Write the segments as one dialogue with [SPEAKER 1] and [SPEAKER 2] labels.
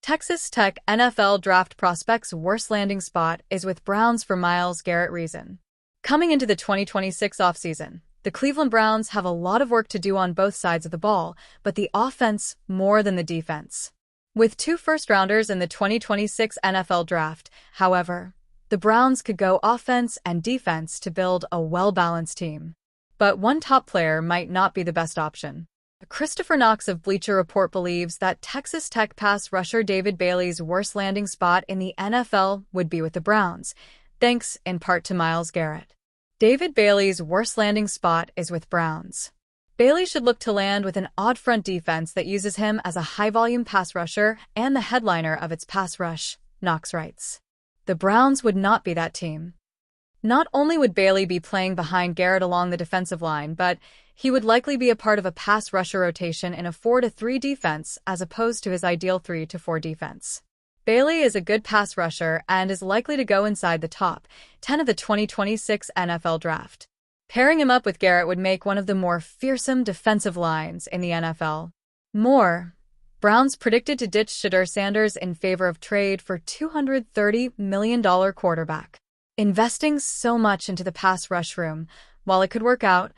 [SPEAKER 1] Texas Tech NFL draft prospect's worst landing spot is with Browns for Myles Garrett reason. Coming into the 2026 offseason, the Cleveland Browns have a lot of work to do on both sides of the ball, but the offense more than the defense. With 2 first-rounders in the 2026 NFL draft, however, the Browns could go offense and defense to build a well-balanced team. But one top player might not be the best option. Kristopher Knox of Bleacher Report believes that Texas Tech pass rusher David Bailey's worst landing spot in the NFL would be with the Browns, thanks in part to Myles Garrett. David Bailey's worst landing spot is with Browns. Bailey should look to land with an odd front defense that uses him as a high-volume pass rusher and the headliner of its pass rush, Knox writes. The Browns would not be that team. Not only would Bailey be playing behind Garrett along the defensive line, but he would likely be a part of a pass rusher rotation in a 4-3 defense as opposed to his ideal 3-4 defense. Bailey is a good pass rusher and is likely to go inside the top 10 of the 2026 NFL draft. Pairing him up with Garrett would make one of the more fearsome defensive lines in the NFL. Browns predicted to ditch Shedeur Sanders in favor of trade for $230 million quarterback. Investing so much into the pass rush room, while it could work out,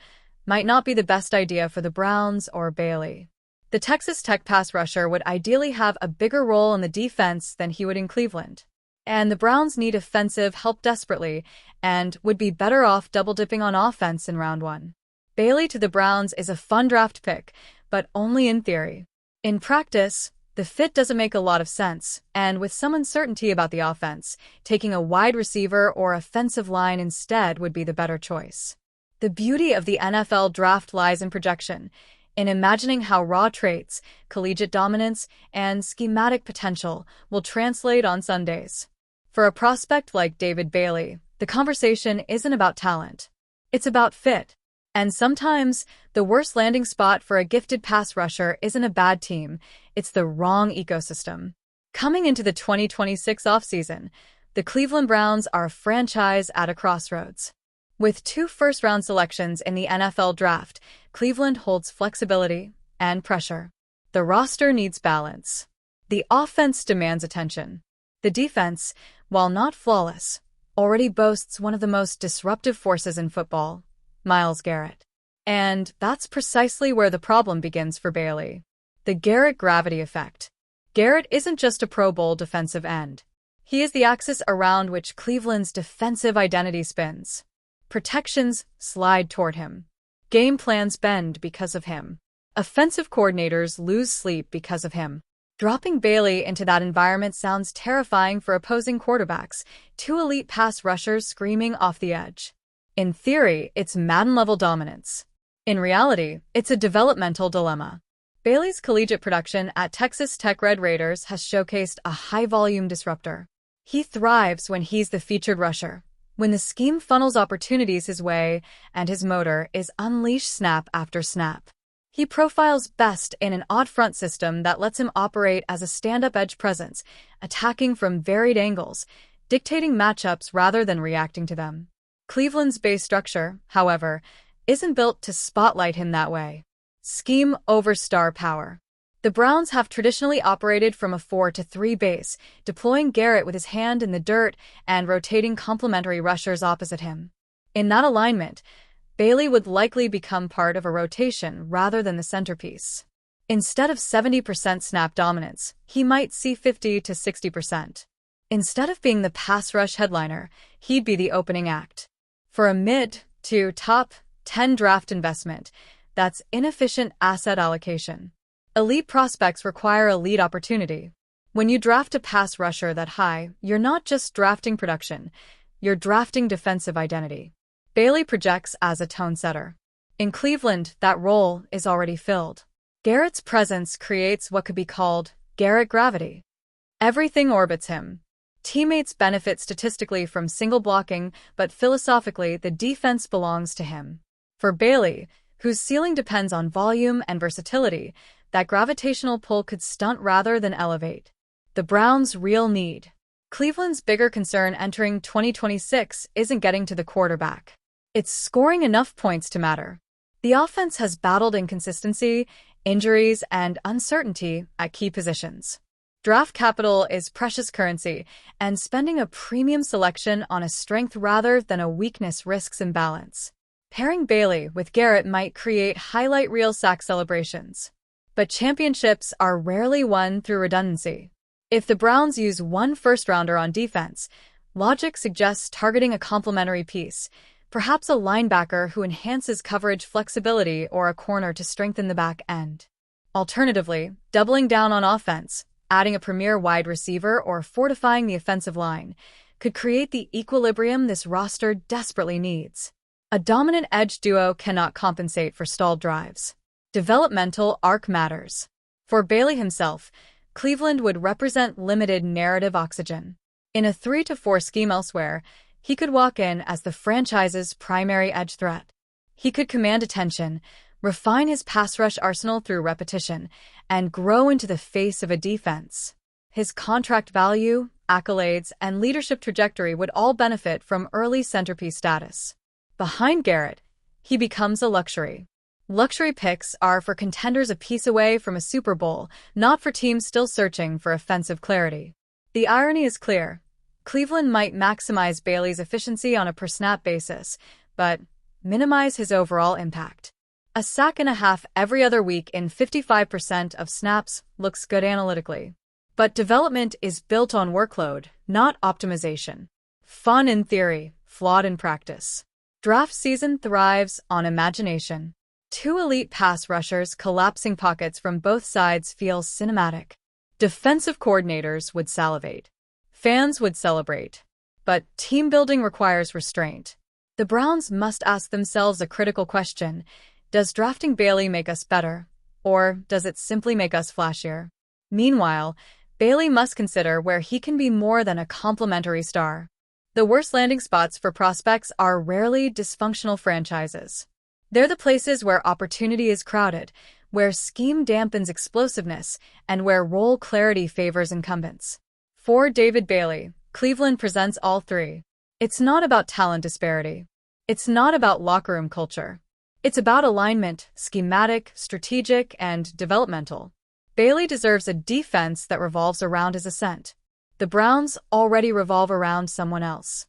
[SPEAKER 1] might not be the best idea for the Browns or Bailey. The Texas Tech pass rusher would ideally have a bigger role in the defense than he would in Cleveland. And the Browns need offensive help desperately and would be better off double-dipping on offense in round 1. Bailey to the Browns is a fun draft pick, but only in theory. In practice, the fit doesn't make a lot of sense, and with some uncertainty about the offense, taking a wide receiver or offensive line instead would be the better choice. The beauty of the NFL draft lies in projection, in imagining how raw traits, collegiate dominance, and schematic potential will translate on Sundays. For a prospect like David Bailey, the conversation isn't about talent. It's about fit. And sometimes, the worst landing spot for a gifted pass rusher isn't a bad team, it's the wrong ecosystem. Coming into the 2026 offseason, the Cleveland Browns are a franchise at a crossroads. With 2 first-round selections in the NFL draft, Cleveland holds flexibility and pressure. The roster needs balance. The offense demands attention. The defense, while not flawless, already boasts one of the most disruptive forces in football, Myles Garrett. And that's precisely where the problem begins for Bailey. The Garrett gravity effect. Garrett isn't just a Pro Bowl defensive end. He is the axis around which Cleveland's defensive identity spins. Protections slide toward him. Game plans bend because of him. Offensive coordinators lose sleep because of him. Dropping Bailey into that environment sounds terrifying for opposing quarterbacks, 2 elite pass rushers screaming off the edge. In theory, it's Madden-level dominance. In reality, it's a developmental dilemma. Bailey's collegiate production at Texas Tech Red Raiders has showcased a high-volume disruptor. He thrives when he's the featured rusher, when the scheme funnels opportunities his way and his motor is unleashed snap after snap. He profiles best in an odd front system that lets him operate as a stand-up edge presence, attacking from varied angles, dictating matchups rather than reacting to them. Cleveland's base structure, however, isn't built to spotlight him that way. Scheme over star power. The Browns have traditionally operated from a 4-3 base, deploying Garrett with his hand in the dirt and rotating complementary rushers opposite him. In that alignment, Bailey would likely become part of a rotation rather than the centerpiece. Instead of 70% snap dominance, he might see 50 to 60%. Instead of being the pass rush headliner, he'd be the opening act. For a mid to top 10 draft investment, that's inefficient asset allocation. Elite prospects require elite opportunity. When you draft a pass rusher that high, you're not just drafting production, you're drafting defensive identity. Bailey projects as a tone setter. In Cleveland, that role is already filled. Garrett's presence creates what could be called Garrett gravity. Everything orbits him. Teammates benefit statistically from single blocking, but philosophically, the defense belongs to him. For Bailey, whose ceiling depends on volume and versatility, that gravitational pull could stunt rather than elevate. The Browns' real need. Cleveland's bigger concern entering 2026 isn't getting to the quarterback. It's scoring enough points to matter. The offense has battled inconsistency, injuries, and uncertainty at key positions. Draft capital is precious currency, and spending a premium selection on a strength rather than a weakness risks imbalance. Pairing Bailey with Garrett might create highlight reel sack celebrations. But championships are rarely won through redundancy. If the Browns use one first-rounder on defense, logic suggests targeting a complementary piece, perhaps a linebacker who enhances coverage flexibility or a corner to strengthen the back end. Alternatively, doubling down on offense, adding a premier wide receiver or fortifying the offensive line, could create the equilibrium this roster desperately needs. A dominant edge duo cannot compensate for stalled drives. Developmental arc matters. For Bailey himself, Cleveland would represent limited narrative oxygen. In a 3-4 scheme elsewhere, he could walk in as the franchise's primary edge threat. He could command attention, refine his pass rush arsenal through repetition, and grow into the face of a defense. His contract value, accolades, and leadership trajectory would all benefit from early centerpiece status. Behind Garrett, he becomes a luxury. Luxury picks are for contenders a piece away from a Super Bowl, not for teams still searching for offensive clarity. The irony is clear. Cleveland might maximize Bailey's efficiency on a per-snap basis, but minimize his overall impact. A sack and a half every other week in 55% of snaps looks good analytically. But development is built on workload, not optimization. Fun in theory, flawed in practice. Draft season thrives on imagination. Two elite pass rushers collapsing pockets from both sides feels cinematic. Defensive coordinators would salivate. Fans would celebrate. But team building requires restraint. The Browns must ask themselves a critical question. Does drafting Bailey make us better, or does it simply make us flashier? Meanwhile, Bailey must consider where he can be more than a complimentary star. The worst landing spots for prospects are rarely dysfunctional franchises. They're the places where opportunity is crowded, where scheme dampens explosiveness, and where role clarity favors incumbents. For David Bailey, Cleveland presents all three. It's not about talent disparity. It's not about locker room culture. It's about alignment, schematic, strategic, and developmental. Bailey deserves a defense that revolves around his ascent. The Browns already revolve around someone else.